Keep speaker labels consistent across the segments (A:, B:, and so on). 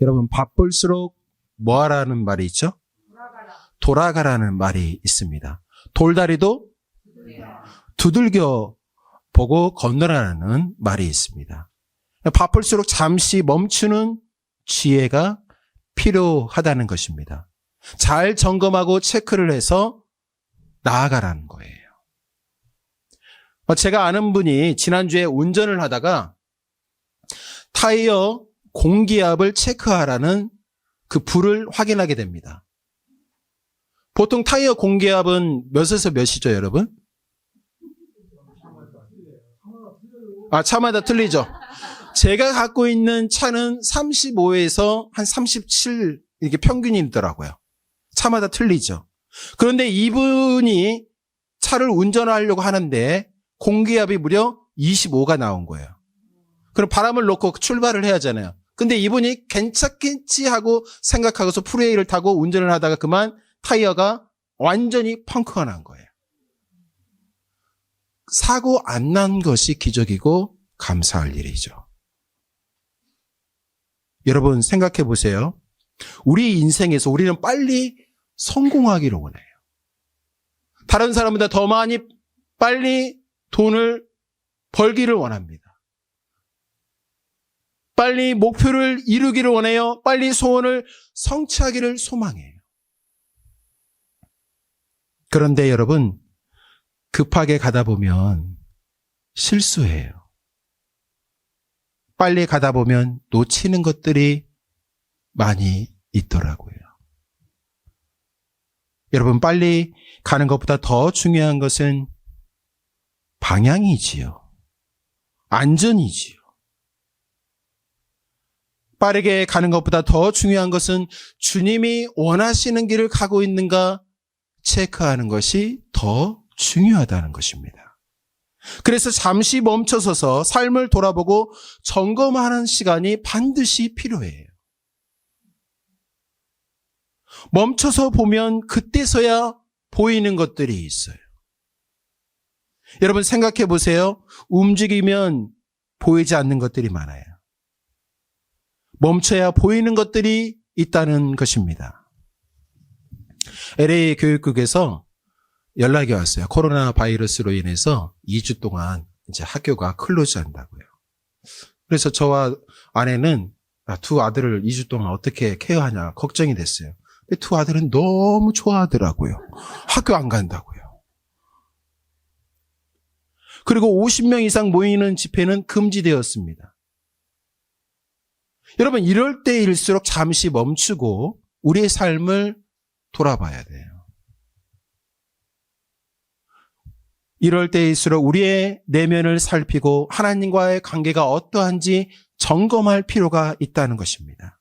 A: 여러분, 바쁠수록 뭐 하라는 말이 있죠? 돌아가라는 말이 있습니다. 돌다리도 두들겨 보고 건너라는 말이 있습니다. 바쁠수록 잠시 멈추는 지혜가 필요하다는 것입니다. 잘 점검하고 체크를 해서 나아가라는 거예요. 제가 아는 분이 지난주에 운전을 하다가 타이어 공기압을 체크하라는 그 불을 확인하게 됩니다. 보통 타이어 공기압은 몇에서 몇이죠, 여러분? 차마다 틀리죠. 제가 갖고 있는 차는 35에서 한 37 이렇게 평균이더라고요. 차마다 틀리죠. 그런데 이분이 차를 운전하려고 하는데 공기압이 무려 25가 나온 거예요. 그럼 바람을 놓고 출발을 해야 하잖아요. 근데 이분이 괜찮겠지 하고 생각하고서 프레이를 타고 운전을 하다가 그만 타이어가 완전히 펑크가 난 거예요. 사고 안 난 것이 기적이고 감사할 일이죠. 여러분 생각해 보세요. 우리 인생에서 우리는 빨리 성공하기를 원해요. 다른 사람보다 더 많이 빨리 돈을 벌기를 원합니다. 빨리 목표를 이루기를 원해요. 빨리 소원을 성취하기를 소망해요. 그런데 여러분, 급하게 가다 보면 실수해요. 빨리 가다 보면 놓치는 것들이 많이 있더라고요. 여러분, 빨리 가는 것보다 더 중요한 것은 방향이지요. 안전이지요. 빠르게 가는 것보다 더 중요한 것은 주님이 원하시는 길을 가고 있는가 체크하는 것이 더 중요하다는 것입니다. 그래서 잠시 멈춰서서 삶을 돌아보고 점검하는 시간이 반드시 필요해요. 멈춰서 보면 그때서야 보이는 것들이 있어요. 여러분 생각해 보세요. 움직이면 보이지 않는 것들이 많아요. 멈춰야 보이는 것들이 있다는 것입니다. LA 교육국에서 연락이 왔어요. 코로나 바이러스로 인해서 2주 동안 이제 학교가 클로즈 한다고요. 그래서 저와 아내는 두 아들을 2주 동안 어떻게 케어하냐 걱정이 됐어요. 근데 두 아들은 너무 좋아하더라고요. 학교 안 간다고요. 그리고 50명 이상 모이는 집회는 금지되었습니다. 여러분, 이럴 때일수록 잠시 멈추고 우리의 삶을 돌아봐야 돼요. 이럴 때일수록 우리의 내면을 살피고 하나님과의 관계가 어떠한지 점검할 필요가 있다는 것입니다.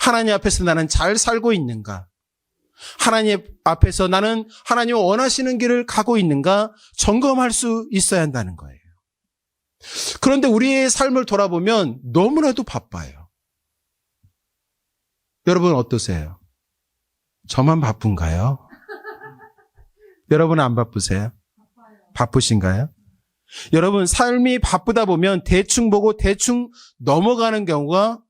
A: 하나님 앞에서 나는 잘 살고 있는가? 하나님 앞에서 나는 하나님이 원하시는 길을 가고 있는가? 점검할 수 있어야 한다는 거예요. 그런데 우리의 삶을 돌아보면 너무나도 바빠요. 여러분 어떠세요? 저만 바쁜가요? 여러분 안 바쁘세요? 바쁘신가요? 여러분 삶이 바쁘다 보면 대충 보고 대충 넘어가는 경우가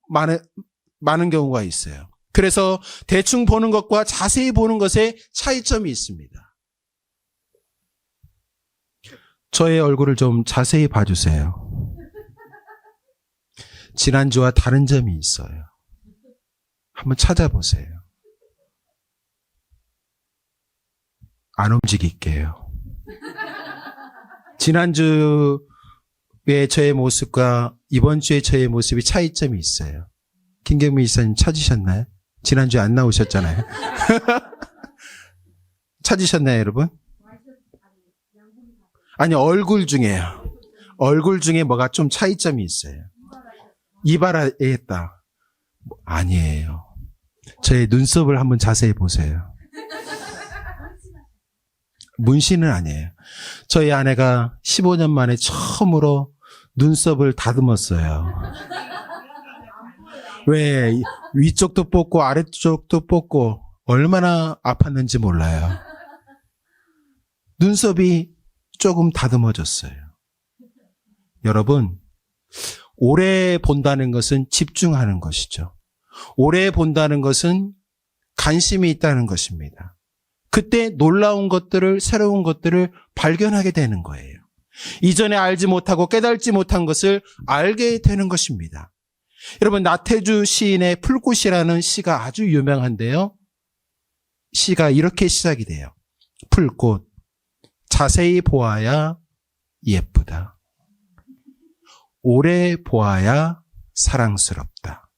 A: 많은 경우가 있어요. 그래서 대충 보는 것과 자세히 보는 것에 차이점이 있습니다. 저의 얼굴을 좀 자세히 봐주세요. 지난주와 다른 점이 있어요. 한번 찾아보세요. 안 움직일게요. 지난주에 저의 모습과 이번 주에 저의 모습이 차이점이 있어요. 김경미 이사님 찾으셨나요? 지난주에 안 나오셨잖아요. 찾으셨나요, 여러분? 아니, 얼굴 중에요. 얼굴 중에 뭐가 좀 차이점이 있어요. 이발에 했다. 아니에요. 저의 눈썹을 한번 자세히 보세요. 문신은 아니에요. 저희 아내가 15년 만에 처음으로 눈썹을 다듬었어요. 왜 위쪽도 뽑고 아래쪽도 뽑고 얼마나 아팠는지 몰라요. 눈썹이 조금 다듬어졌어요. 여러분, 오래 본다는 것은 집중하는 것이죠. 오래 본다는 것은 관심이 있다는 것입니다. 그때 놀라운 것들을, 새로운 것들을 발견하게 되는 거예요. 이전에 알지 못하고 깨달지 못한 것을 알게 되는 것입니다. 여러분, 나태주 시인의 풀꽃이라는 시가 아주 유명한데요. 시가 이렇게 시작이 돼요. 풀꽃, 자세히 보아야 예쁘다. 오래 보아야 사랑스럽다.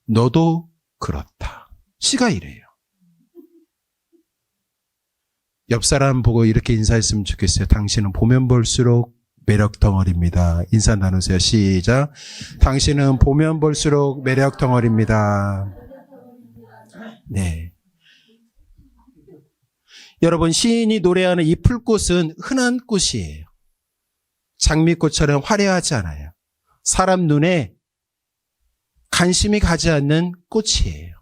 A: 너도 그렇다. 시가 이래요. 옆 사람 보고 이렇게 인사했으면 좋겠어요. 당신은 보면 볼수록 매력 덩어리입니다. 인사 나누세요. 시작. 당신은 보면 볼수록 매력 덩어리입니다. 네. 여러분, 시인이 노래하는 이 풀꽃은 흔한 꽃이에요. 장미꽃처럼 화려하지 않아요. 사람 눈에 관심이 가지 않는 꽃이에요.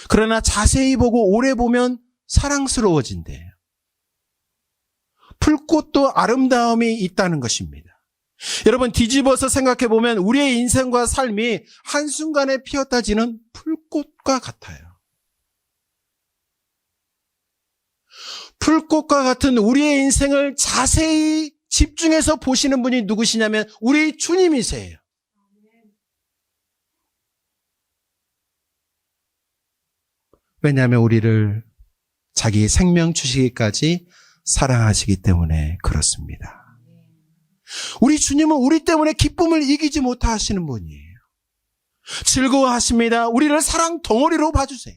A: 그러나 자세히 보고 오래 보면 사랑스러워진대요. 풀꽃도 아름다움이 있다는 것입니다. 여러분, 뒤집어서 생각해 보면 우리의 인생과 삶이 한순간에 피었다 지는 풀꽃과 같아요. 풀꽃과 같은 우리의 인생을 자세히 집중해서 보시는 분이 누구시냐면 우리 주님이세요. 왜냐하면 우리를 자기 생명 주시기까지 사랑하시기 때문에 그렇습니다. 우리 주님은 우리 때문에 기쁨을 이기지 못하시는 분이에요. 즐거워하십니다. 우리를 사랑 덩어리로 봐주세요.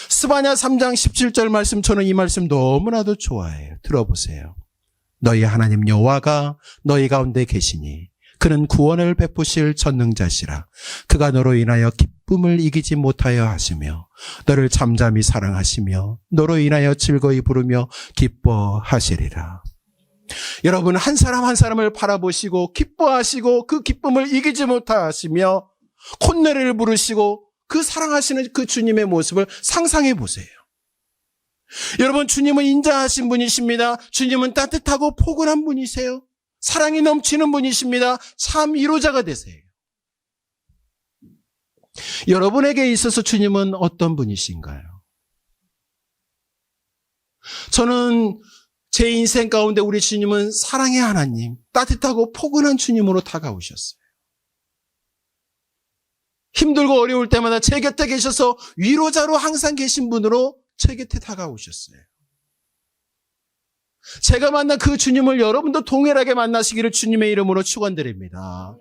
A: 스바냐 3장 17절 말씀, 저는 이 말씀 너무나도 좋아해요. 들어보세요. 너희 하나님 여호와가 너희 가운데 계시니 그는 구원을 베푸실 전능자시라. 그가 너로 인하여 기쁨을 이기지 못하여 하시며 너를 잠잠히 사랑하시며 너로 인하여 즐거이 부르며 기뻐하시리라. 여러분, 한 사람 한 사람을 바라보시고 기뻐하시고 그 기쁨을 이기지 못하시며 콧노래를 부르시고 그 사랑하시는 그 주님의 모습을 상상해 보세요. 여러분, 주님은 인자하신 분이십니다. 주님은 따뜻하고 포근한 분이세요. 사랑이 넘치는 분이십니다. 참 위로자가 되세요. 여러분에게 있어서 주님은 어떤 분이신가요? 저는 제 인생 가운데 우리 주님은 사랑의 하나님, 따뜻하고 포근한 주님으로 다가오셨어요. 힘들고 어려울 때마다 제 곁에 계셔서 위로자로 항상 계신 분으로 제 곁에 다가오셨어요. 제가 만난 그 주님을 여러분도 동일하게 만나시기를 주님의 이름으로 축원드립니다.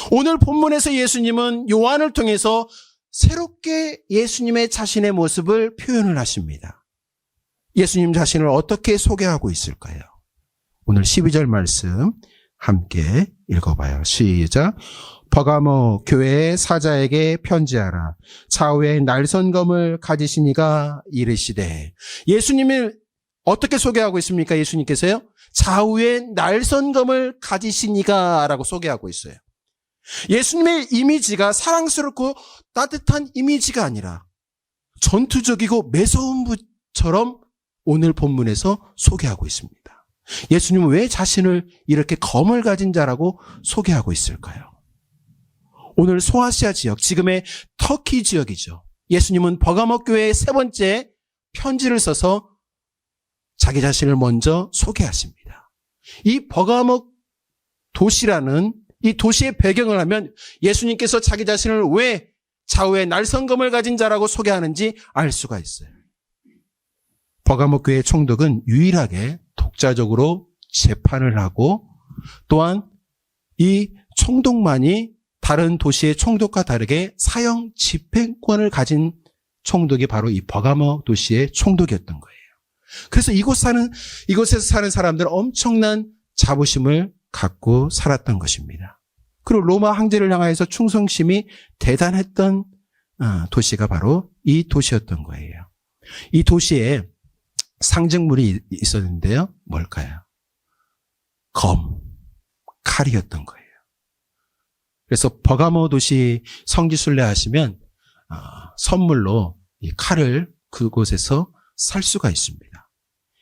A: 오늘 본문에서 예수님은 요한을 통해서 새롭게 예수님의 자신의 모습을 표현을 하십니다. 예수님 자신을 어떻게 소개하고 있을까요? 오늘 12절 말씀 함께 읽어봐요. 시작. 버가모 교회의 사자에게 편지하라. 좌우에 날선검을 가지신 이가 이르시되. 예수님을 어떻게 소개하고 있습니까? 예수님께서요. 좌우에 날선검을 가지신 이가 라고 소개하고 있어요. 예수님의 이미지가 사랑스럽고 따뜻한 이미지가 아니라 전투적이고 매서운 분처럼 오늘 본문에서 소개하고 있습니다. 예수님은 왜 자신을 이렇게 검을 가진 자라고 소개하고 있을까요? 오늘 소아시아 지역, 지금의 터키 지역이죠. 예수님은 버가모 교회의 세 번째 편지를 써서 자기 자신을 먼저 소개하십니다. 이 버가모 도시라는 이 도시의 배경을 하면 예수님께서 자기 자신을 왜 좌우에 날선검을 가진 자라고 소개하는지 알 수가 있어요. 버가모 교회 총독은 유일하게 독자적으로 재판을 하고 또한 이 총독만이 다른 도시의 총독과 다르게 사형 집행권을 가진 총독이 바로 이 버가모 도시의 총독이었던 거예요. 그래서 이곳에서 사는 사람들은 엄청난 자부심을 갖고 살았던 것입니다. 그리고 로마 황제를 향하여서 충성심이 대단했던 도시가 바로 이 도시였던 거예요. 이 도시에 상징물이 있었는데요. 뭘까요? 검, 칼이었던 거예요. 그래서 버가모 도시 성지순례 하시면 선물로 이 칼을 그곳에서 살 수가 있습니다.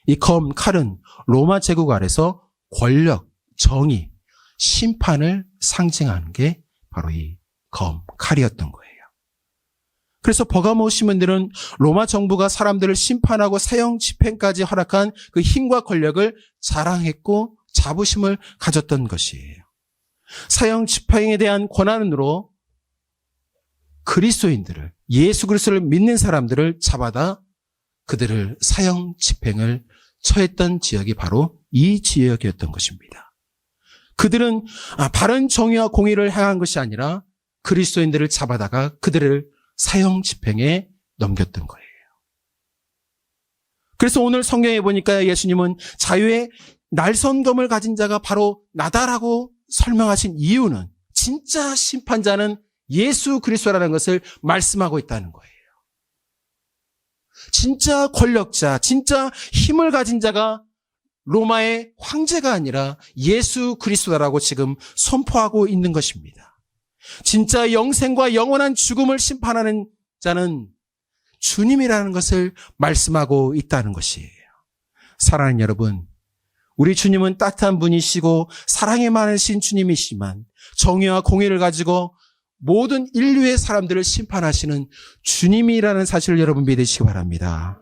A: 이 검, 칼은 로마 제국 아래서 권력, 정의, 심판을 상징하는 게 바로 이 칼이었던 거예요. 그래서 버가모 시민들은 로마 정부가 사람들을 심판하고 사형 집행까지 허락한 그 힘과 권력을 자랑했고 자부심을 가졌던 것이에요. 사형 집행에 대한 권한으로 그리스도인들을, 예수 그리스도를 믿는 사람들을 잡아다 그들을 사형 집행을 처했던 지역이 바로 이 지역이었던 것입니다. 그들은 바른 정의와 공의를 행한 것이 아니라 그리스도인들을 잡아다가 그들을 사형 집행에 넘겼던 거예요. 그래서 오늘 성경에 보니까 예수님은 자유의 날선검을 가진 자가 바로 나다라고 설명하신 이유는 진짜 심판자는 예수 그리스도라는 것을 말씀하고 있다는 거예요. 진짜 권력자, 진짜 힘을 가진 자가 로마의 황제가 아니라 예수 그리스도라고 지금 선포하고 있는 것입니다. 진짜 영생과 영원한 죽음을 심판하는 자는 주님이라는 것을 말씀하고 있다는 것이에요. 사랑하는 여러분, 우리 주님은 따뜻한 분이시고 사랑이 많으신 주님이시지만 정의와 공의를 가지고 모든 인류의 사람들을 심판하시는 주님이라는 사실을 여러분 믿으시기 바랍니다.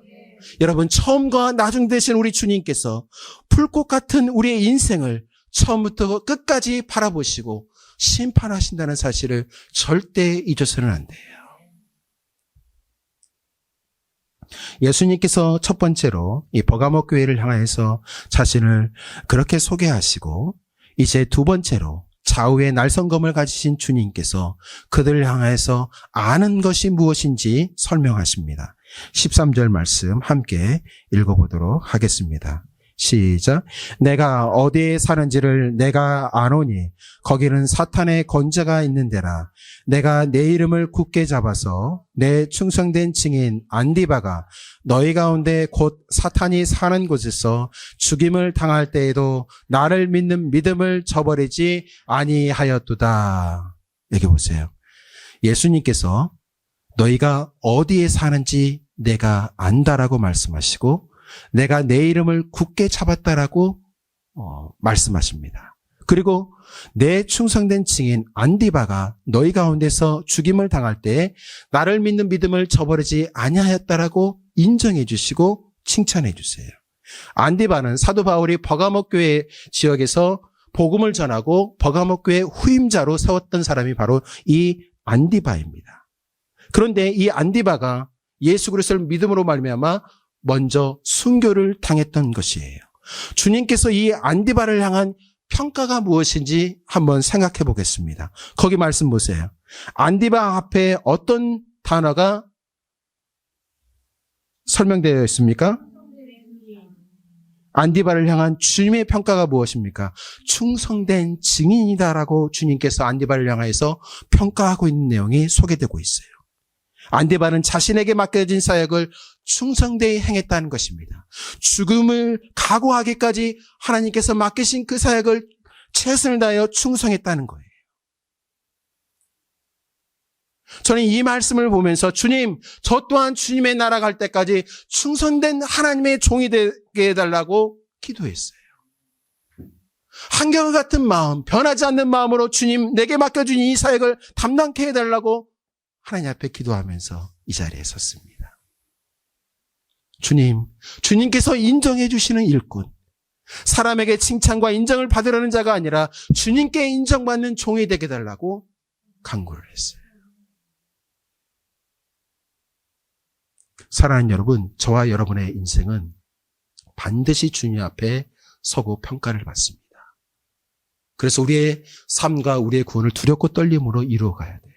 A: 여러분, 처음과 나중 되신 우리 주님께서 풀꽃 같은 우리의 인생을 처음부터 끝까지 바라보시고 심판하신다는 사실을 절대 잊어서는 안 돼요. 예수님께서 첫 번째로 이 버가모 교회를 향해서 자신을 그렇게 소개하시고, 이제 두 번째로 좌우의 날선검을 가지신 주님께서 그들을 향해서 아는 것이 무엇인지 설명하십니다. 13절 말씀 함께 읽어보도록 하겠습니다. 시작. 내가 어디에 사는지를 내가 아노니 거기는 사탄의 건재가 있는 데라. 내가 내 이름을 굳게 잡아서 내 충성된 증인 안디바가 너희 가운데 곧 사탄이 사는 곳에서 죽임을 당할 때에도 나를 믿는 믿음을 저버리지 아니하였도다. 여기 보세요. 예수님께서 너희가 어디에 사는지 내가 안다라고 말씀하시고 내가 내 이름을 굳게 잡았다라고 말씀하십니다. 그리고 내 충성된 증인 안디바가 너희 가운데서 죽임을 당할 때 나를 믿는 믿음을 저버리지 아니하였다라고 인정해 주시고 칭찬해 주세요. 안디바는 사도 바울이 버가모 교회 지역에서 복음을 전하고 버가모 교회 후임자로 세웠던 사람이 바로 이 안디바입니다. 그런데 이 안디바가 예수 그리스도를 믿음으로 말미암아 먼저 순교를 당했던 것이에요. 주님께서 이 안디바를 향한 평가가 무엇인지 한번 생각해 보겠습니다. 거기 말씀 보세요. 안디바 앞에 어떤 단어가 설명되어 있습니까? 안디바를 향한 주님의 평가가 무엇입니까? 충성된 증인이다라고 주님께서 안디바를 향해서 평가하고 있는 내용이 소개되고 있어요. 안디바는 자신에게 맡겨진 사역을 충성되이 행했다는 것입니다. 죽음을 각오하기까지 하나님께서 맡기신 그 사역을 최선을 다하여 충성했다는 거예요. 저는 이 말씀을 보면서 주님, 저 또한 주님의 나라 갈 때까지 충성된 하나님의 종이 되게 해달라고 기도했어요. 한결같은 마음, 변하지 않는 마음으로 주님, 내게 맡겨준 이 사역을 담당케 해달라고 하나님 앞에 기도하면서 이 자리에 섰습니다. 주님께서 인정해 주시는 일꾼, 사람에게 칭찬과 인정을 받으려는 자가 아니라 주님께 인정받는 종이 되게 해달라고 간구를 했어요. 사랑하는 여러분, 저와 여러분의 인생은 반드시 주님 앞에 서고 평가를 받습니다. 그래서 우리의 삶과 우리의 구원을 두렵고 떨림으로 이루어가야 돼요.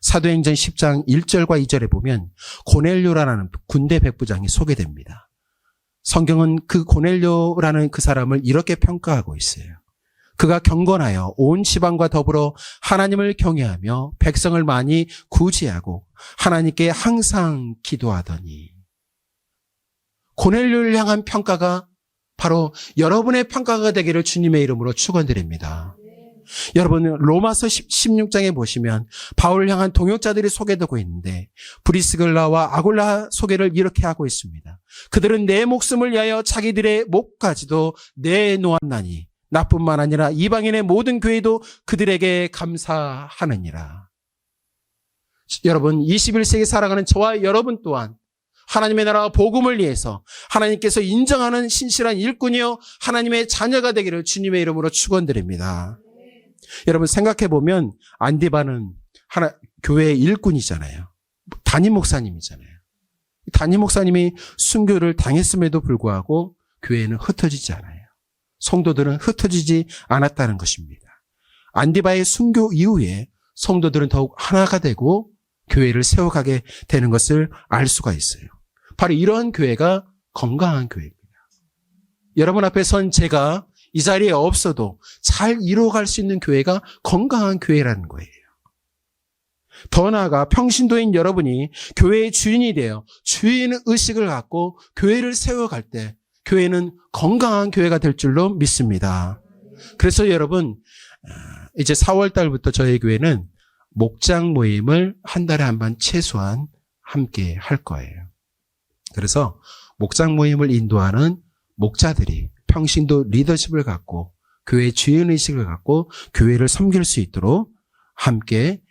A: 사도행전 10장 1절과 2절에 보면 고넬료라는 군대 백부장이 소개됩니다. 성경은 그 고넬료라는 그 사람을 이렇게 평가하고 있어요. 그가 경건하여 온 지방과 더불어 하나님을 경외하며 백성을 많이 구제하고 하나님께 항상 기도하더니. 고넬료를 향한 평가가 바로 여러분의 평가가 되기를 주님의 이름으로 축원드립니다. 여러분, 로마서 16장에 보시면 바울을 향한 동역자들이 소개되고 있는데 브리스글라와 아굴라 소개를 이렇게 하고 있습니다. 그들은 내 목숨을 위하여 자기들의 목까지도 내놓았나니 나뿐만 아니라 이방인의 모든 교회도 그들에게 감사하느니라. 여러분, 21세기 살아가는 저와 여러분 또한 하나님의 나라와 복음을 위해서 하나님께서 인정하는 신실한 일꾼이요 하나님의 자녀가 되기를 주님의 이름으로 축원드립니다. 여러분, 생각해보면 안디바는 교회의 일꾼이잖아요. 담임 목사님이잖아요. 담임 목사님이 순교를 당했음에도 불구하고 교회는 흩어지지 않아요. 성도들은 흩어지지 않았다는 것입니다. 안디바의 순교 이후에 성도들은 더욱 하나가 되고 교회를 세워가게 되는 것을 알 수가 있어요. 바로 이러한 교회가 건강한 교회입니다. 여러분 앞에 선 제가 이 자리에 없어도 잘 이루어갈 수 있는 교회가 건강한 교회라는 거예요. 더 나아가 평신도인 여러분이 교회의 주인이 되어 주인 의식을 갖고 교회를 세워갈 때 교회는 건강한 교회가 될 줄로 믿습니다. 그래서 여러분, 이제 4월 달부터 저희 교회는 목장 모임을 한 달에 한 번 최소한 함께 할 거예요. 그래서 목장 모임을 인도하는 목자들이 평신도 리더십을 갖고 교회 주인의식을 갖고 교회를 섬길 수 있도록 함께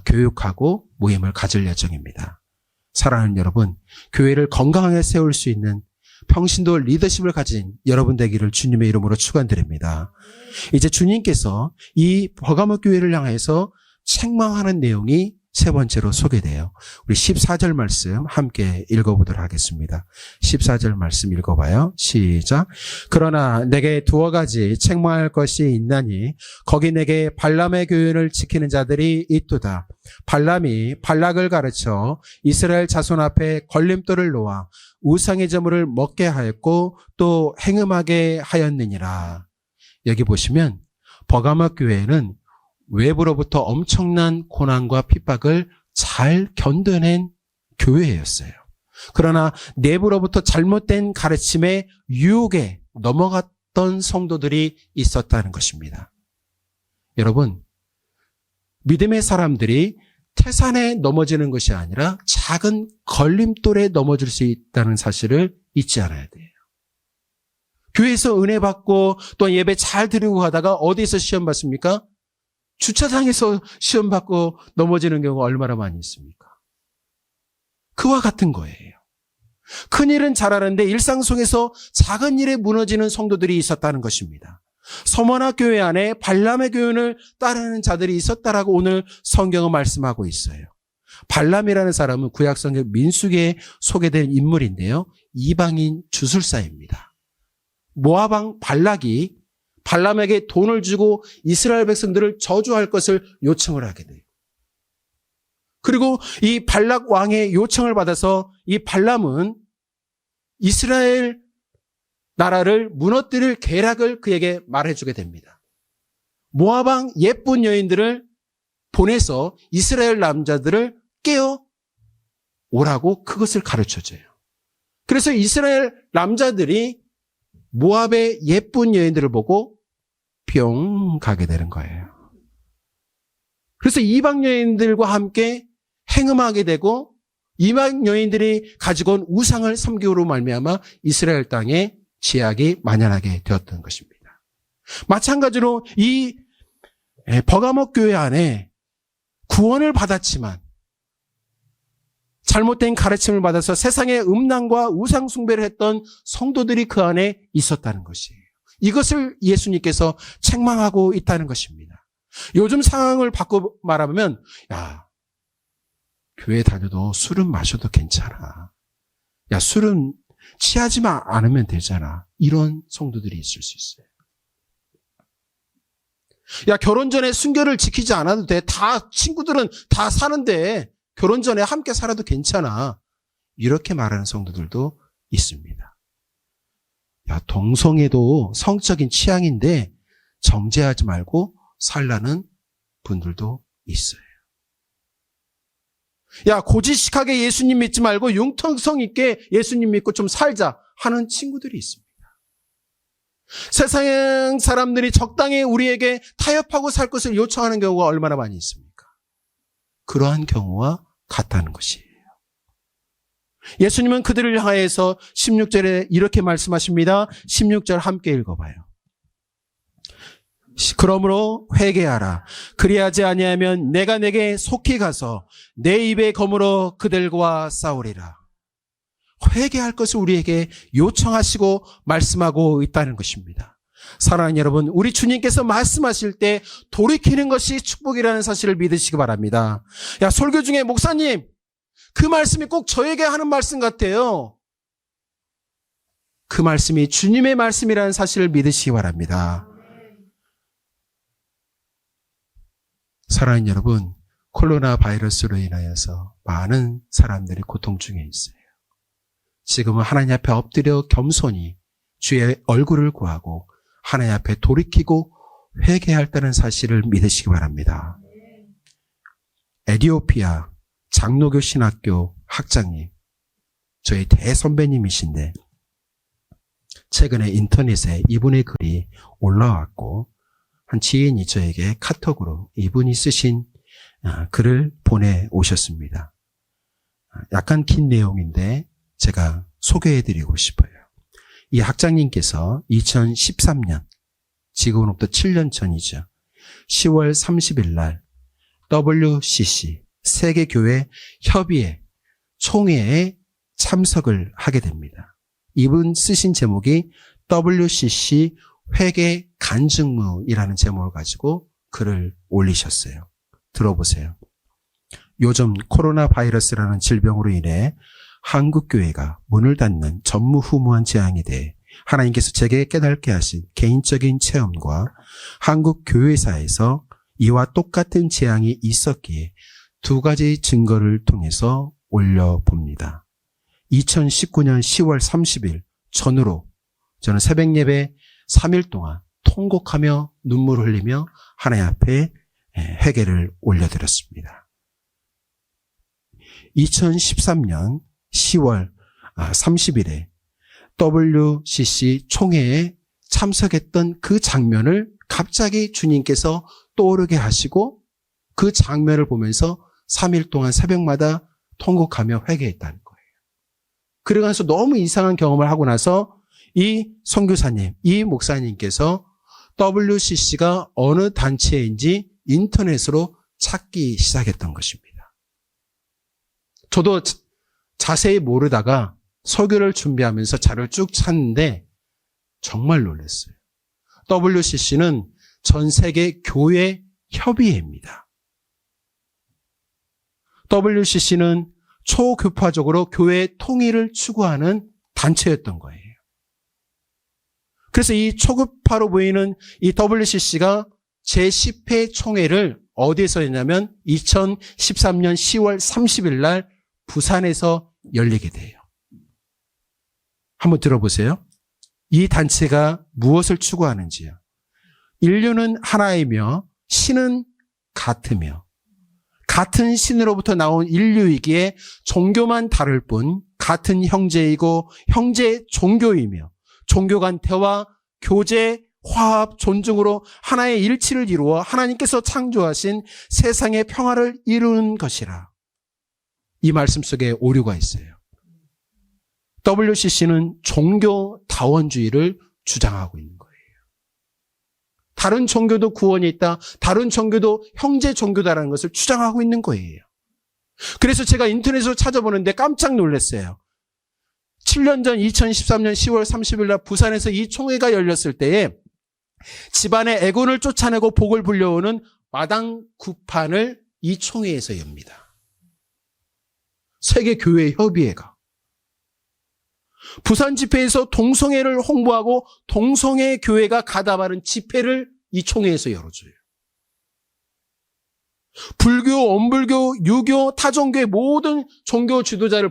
A: 교육하고 모임을 가질 예정입니다. 사랑하는 여러분, 교회를 건강하게 세울 수 있는 평신도 리더십을 가진 여러분 되기를 주님의 이름으로 축원드립니다. 이제 주님께서 이 버가모 교회를 향해서 책망하는 내용이 세 번째로 소개돼요. 우리 14절 말씀 함께 읽어보도록 하겠습니다. 14절 말씀 읽어봐요. 시작. 그러나 내게 두어 가지 책망할 것이 있나니 거기 내게 발람의 교훈을 지키는 자들이 있도다. 발람이 발락을 가르쳐 이스라엘 자손 앞에 걸림돌을 놓아 우상의 제물을 먹게 하였고 또 행음하게 하였느니라. 여기 보시면 버가모 교회는 외부로부터 엄청난 고난과 핍박을 잘 견뎌낸 교회였어요. 그러나 내부로부터 잘못된 가르침의 유혹에 넘어갔던 성도들이 있었다는 것입니다. 여러분, 믿음의 사람들이 태산에 넘어지는 것이 아니라 작은 걸림돌에 넘어질 수 있다는 사실을 잊지 않아야 돼요. 교회에서 은혜 받고 또 예배 잘 드리고 가다가 어디서 시험 받습니까? 주차장에서 시험 받고 넘어지는 경우가 얼마나 많이 있습니까? 그와 같은 거예요. 큰일은 잘하는데 일상 속에서 작은 일에 무너지는 성도들이 있었다는 것입니다. 서머나 교회 안에 발람의 교훈을 따르는 자들이 있었다라고 오늘 성경은 말씀하고 있어요. 발람이라는 사람은 구약성경 민수기에 소개된 인물인데요. 이방인 주술사입니다. 모압왕 발락이 발람에게 돈을 주고 이스라엘 백성들을 저주할 것을 요청을 하게 돼요. 그리고 이 발락 왕의 요청을 받아서 이 발람은 이스라엘 나라를 무너뜨릴 계략을 그에게 말해주게 됩니다. 모압왕 예쁜 여인들을 보내서 이스라엘 남자들을 깨어 오라고 그것을 가르쳐줘요. 그래서 이스라엘 남자들이 모압의 예쁜 여인들을 보고 뿅 가게 되는 거예요. 그래서 이방 여인들과 함께 행음하게 되고 이방 여인들이 가지고 온 우상을 섬기로 말미암아 이스라엘 땅에 죄악이 만연하게 되었던 것입니다. 마찬가지로 이 버가모 교회 안에 구원을 받았지만 잘못된 가르침을 받아서 세상의 음란과 우상 숭배를 했던 성도들이 그 안에 있었다는 것이에요. 이것을 예수님께서 책망하고 있다는 것입니다. 요즘 상황을 바꿔 말하면 교회 다녀도 술은 마셔도 괜찮아. 술은 취하지만 않으면 되잖아. 이런 성도들이 있을 수 있어요. 결혼 전에 순결을 지키지 않아도 돼. 다 친구들은 다 사는데 결혼 전에 함께 살아도 괜찮아. 이렇게 말하는 성도들도 있습니다. 동성애도 성적인 취향인데 정죄하지 말고 살라는 분들도 있어요. 고지식하게 예수님 믿지 말고 융통성 있게 예수님 믿고 좀 살자 하는 친구들이 있습니다. 세상 사람들이 적당히 우리에게 타협하고 살 것을 요청하는 경우가 얼마나 많이 있습니까? 그러한 경우와 같다는 것이에요. 예수님은 그들을 향해서 16절에 이렇게 말씀하십니다. 16절 함께 읽어봐요. 그러므로 회개하라. 그리하지 아니하면 내가 내게 속히 가서 내 입의 검으로 그들과 싸우리라. 회개할 것을 우리에게 요청하시고 말씀하고 있다는 것입니다. 사랑하는 여러분, 우리 주님께서 말씀하실 때 돌이키는 것이 축복이라는 사실을 믿으시기 바랍니다. 야, 설교 중에 목사님, 그 말씀이 꼭 저에게 하는 말씀 같아요. 그 말씀이 주님의 말씀이라는 사실을 믿으시기 바랍니다. 사랑하는 여러분, 코로나 바이러스로 인하여서 많은 사람들이 고통 중에 있어요. 지금은 하나님 앞에 엎드려 겸손히 주의 얼굴을 구하고 하나님 앞에 돌이키고 회개할다는 사실을 믿으시기 바랍니다. 에티오피아 장로교 신학교 학장님, 저희 대선배님이신데 최근에 인터넷에 이분의 글이 올라왔고 한 지인이 저에게 카톡으로 이분이 쓰신 글을 보내오셨습니다. 약간 긴 내용인데 제가 소개해드리고 싶어요. 이 학장님께서 2013년, 지금으로부터 7년 전이죠. 10월 30일 날 WCC 세계교회 협의회 총회에 참석을 하게 됩니다. 이분 쓰신 제목이 WCC 회계 간증문이라는 제목을 가지고 글을 올리셨어요. 들어보세요. 요즘 코로나 바이러스라는 질병으로 인해 한국교회가 문을 닫는 전무후무한 재앙에 대해 하나님께서 제게 깨닫게 하신 개인적인 체험과 한국교회사에서 이와 똑같은 재앙이 있었기에 두 가지 증거를 통해서 올려봅니다. 2019년 10월 30일 전후로 저는 새벽 예배 3일 동안 통곡하며 눈물을 흘리며 하나님 앞에 회개를 올려드렸습니다. 2013년 10월 30일에 WCC 총회에 참석했던 그 장면을 갑자기 주님께서 떠오르게 하시고 그 장면을 보면서 3일 동안 새벽마다 통곡하며 회개했다는 거예요. 그러고 나서 너무 이상한 경험을 하고 나서 이 선교사님, 이 목사님께서 WCC가 어느 단체인지 인터넷으로 찾기 시작했던 것입니다. 저도 자세히 모르다가 설교를 준비하면서 자료를 쭉 찾는데 정말 놀랐어요. WCC는 전 세계 교회 협의회입니다. WCC는 초교파적으로 교회 통일을 추구하는 단체였던 거예요. 그래서 이 초교파로 보이는 이 WCC가 제10회 총회를 어디에서 했냐면 2013년 10월 30일 날 부산에서 열리게 돼요. 한번 들어보세요. 이 단체가 무엇을 추구하는지요. 인류는 하나이며 신은 같으며 같은 신으로부터 나온 인류이기에 종교만 다를 뿐 같은 형제이고 형제 종교이며 종교 간 대화, 교제, 화합, 존중으로 하나의 일치를 이루어 하나님께서 창조하신 세상의 평화를 이루는 것이라. 이 말씀 속에 오류가 있어요. WCC는 종교다원주의를 주장하고 있는 거예요. 다른 종교도 구원이 있다. 다른 종교도 형제 종교다라는 것을 주장하고 있는 거예요. 그래서 제가 인터넷으로 찾아보는데 깜짝 놀랐어요. 7년 전 2013년 10월 30일 날 부산에서 이 총회가 열렸을 때에 집안의 애군을 쫓아내고 복을 불려오는 마당 구판을 이 총회에서 엽니다. 세계교회협의회가. 부산 집회에서 동성애를 홍보하고 동성애 교회가 가담하는 집회를 이 총회에서 열어줘요. 불교, 원불교, 유교, 타종교의 모든 종교 지도자를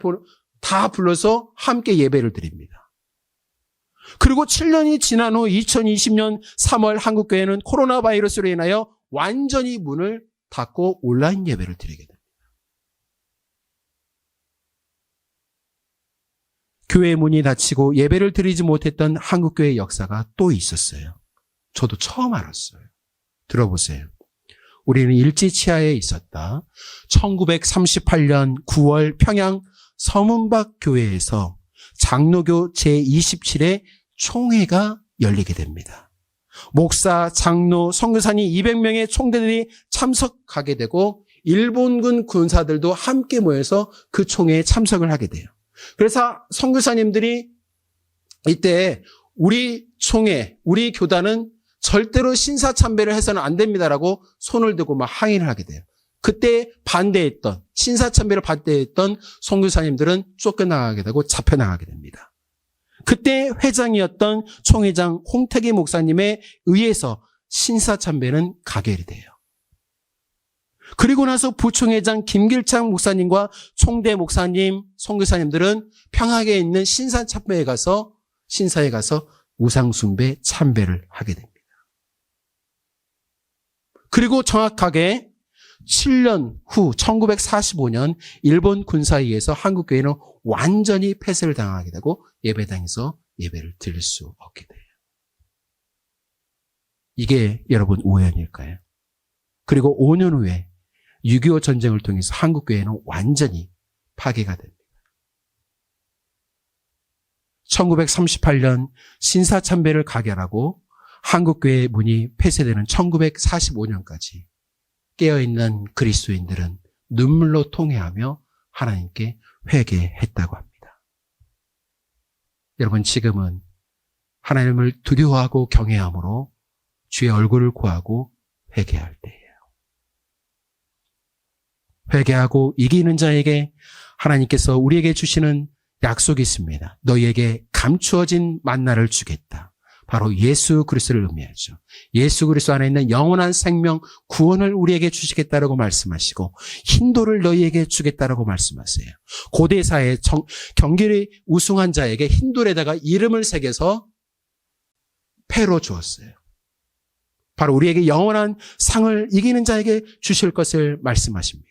A: 다 불러서 함께 예배를 드립니다. 그리고 7년이 지난 후 2020년 3월 한국교회는 코로나 바이러스로 인하여 완전히 문을 닫고 온라인 예배를 드리게 됩니다. 교회 문이 닫히고 예배를 드리지 못했던 한국교회의 역사가 또 있었어요. 저도 처음 알았어요. 들어보세요. 우리는 일제치하에 있었다. 1938년 9월 평양 서문박 교회에서 장로교 제27회 총회가 열리게 됩니다. 목사, 장로, 선교사님 200명의 총대들이 참석하게 되고 일본군 군사들도 함께 모여서 그 총회에 참석을 하게 돼요. 그래서 선교사님들이 이때 우리 총회, 우리 교단은 절대로 신사참배를 해서는 안 됩니다라고 손을 들고 막 항의를 하게 돼요. 그때 반대했던, 신사참배를 반대했던 선교사님들은 쫓겨나가게 되고 잡혀나가게 됩니다. 그때 회장이었던 총회장 홍태기 목사님에 의해서 신사참배는 가결이 돼요. 그리고 나서 부총회장 김길창 목사님과 총대 목사님, 선교사님들은 평양에 있는 신사에 가서 우상숭배 참배를 하게 됩니다. 그리고 정확하게 7년 후 1945년 일본 군사에 의해서 한국교회는 완전히 폐쇄를 당하게 되고 예배당에서 예배를 드릴 수 없게 돼요. 이게 여러분 우연일까요? 그리고 5년 후에 6.25 전쟁을 통해서 한국교회는 완전히 파괴가 됩니다. 1938년 신사참배를 가결하고 한국교회의 문이 폐쇄되는 1945년까지 깨어있는 그리스도인들은 눈물로 통회하며 하나님께 회개했다고 합니다. 여러분, 지금은 하나님을 두려워하고 경외함으로 주의 얼굴을 구하고 회개할 때예요. 회개하고 이기는 자에게 하나님께서 우리에게 주시는 약속이 있습니다. 너희에게 감추어진 만나를 주겠다. 바로 예수 그리스도를 의미하죠. 예수 그리스도 안에 있는 영원한 생명, 구원을 우리에게 주시겠다라고 말씀하시고 힌도를 너희에게 주겠다라고 말씀하세요. 고대사의 경기를 우승한 자에게 힌돌에다가 이름을 새겨서 패로 주었어요. 바로 우리에게 영원한 상을 이기는 자에게 주실 것을 말씀하십니다.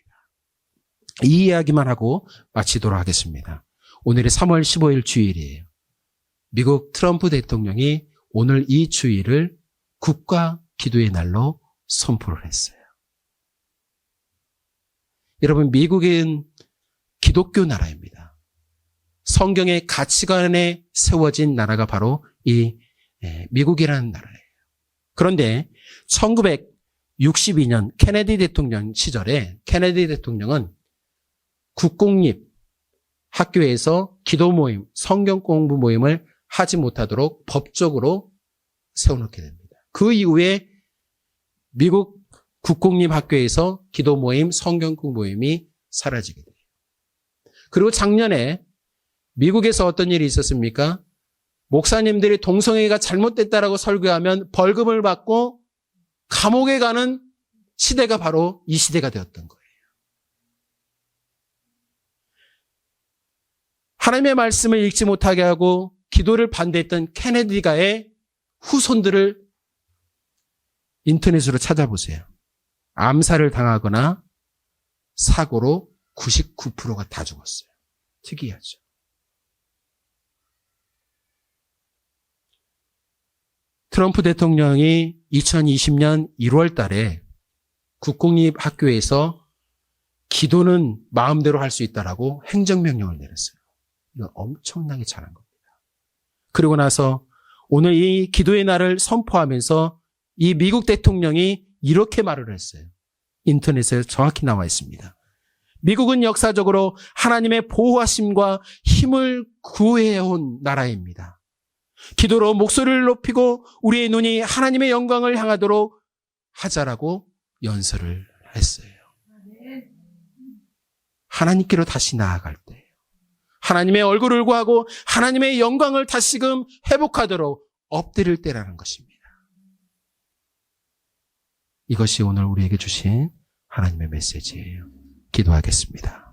A: 이 이야기만 하고 마치도록 하겠습니다. 오늘이 3월 15일 주일이에요. 미국 트럼프 대통령이 오늘 이 주일을 국가 기도의 날로 선포를 했어요. 여러분, 미국은 기독교 나라입니다. 성경의 가치관에 세워진 나라가 바로 이 미국이라는 나라예요. 그런데 1962년 케네디 대통령 시절에 케네디 대통령은 국공립 학교에서 기도 모임, 성경 공부 모임을 하지 못하도록 법적으로 세워놓게 됩니다. 그 이후에 미국 국공립 학교에서 기도 모임, 성경 공부 모임이 사라지게 돼요. 그리고 작년에 미국에서 어떤 일이 있었습니까? 목사님들이 동성애가 잘못됐다라고 설교하면 벌금을 받고 감옥에 가는 시대가 바로 이 시대가 되었던 거예요. 하나님의 말씀을 읽지 못하게 하고 기도를 반대했던 케네디가의 후손들을 인터넷으로 찾아보세요. 암살을 당하거나 사고로 99%가 다 죽었어요. 특이하죠. 트럼프 대통령이 2020년 1월 달에 국공립 학교에서 기도는 마음대로 할 수 있다라고 행정명령을 내렸어요. 이건 엄청나게 잘한 겁니다. 그리고 나서 오늘 이 기도의 날을 선포하면서 이 미국 대통령이 이렇게 말을 했어요. 인터넷에 정확히 나와 있습니다. 미국은 역사적으로 하나님의 보호하심과 힘을 구해온 나라입니다. 기도로 목소리를 높이고 우리의 눈이 하나님의 영광을 향하도록 하자라고 연설을 했어요. 하나님께로 다시 나아갈 때 하나님의 얼굴을 구하고 하나님의 영광을 다시금 회복하도록 엎드릴 때라는 것입니다. 이것이 오늘 우리에게 주신 하나님의 메시지예요. 기도하겠습니다.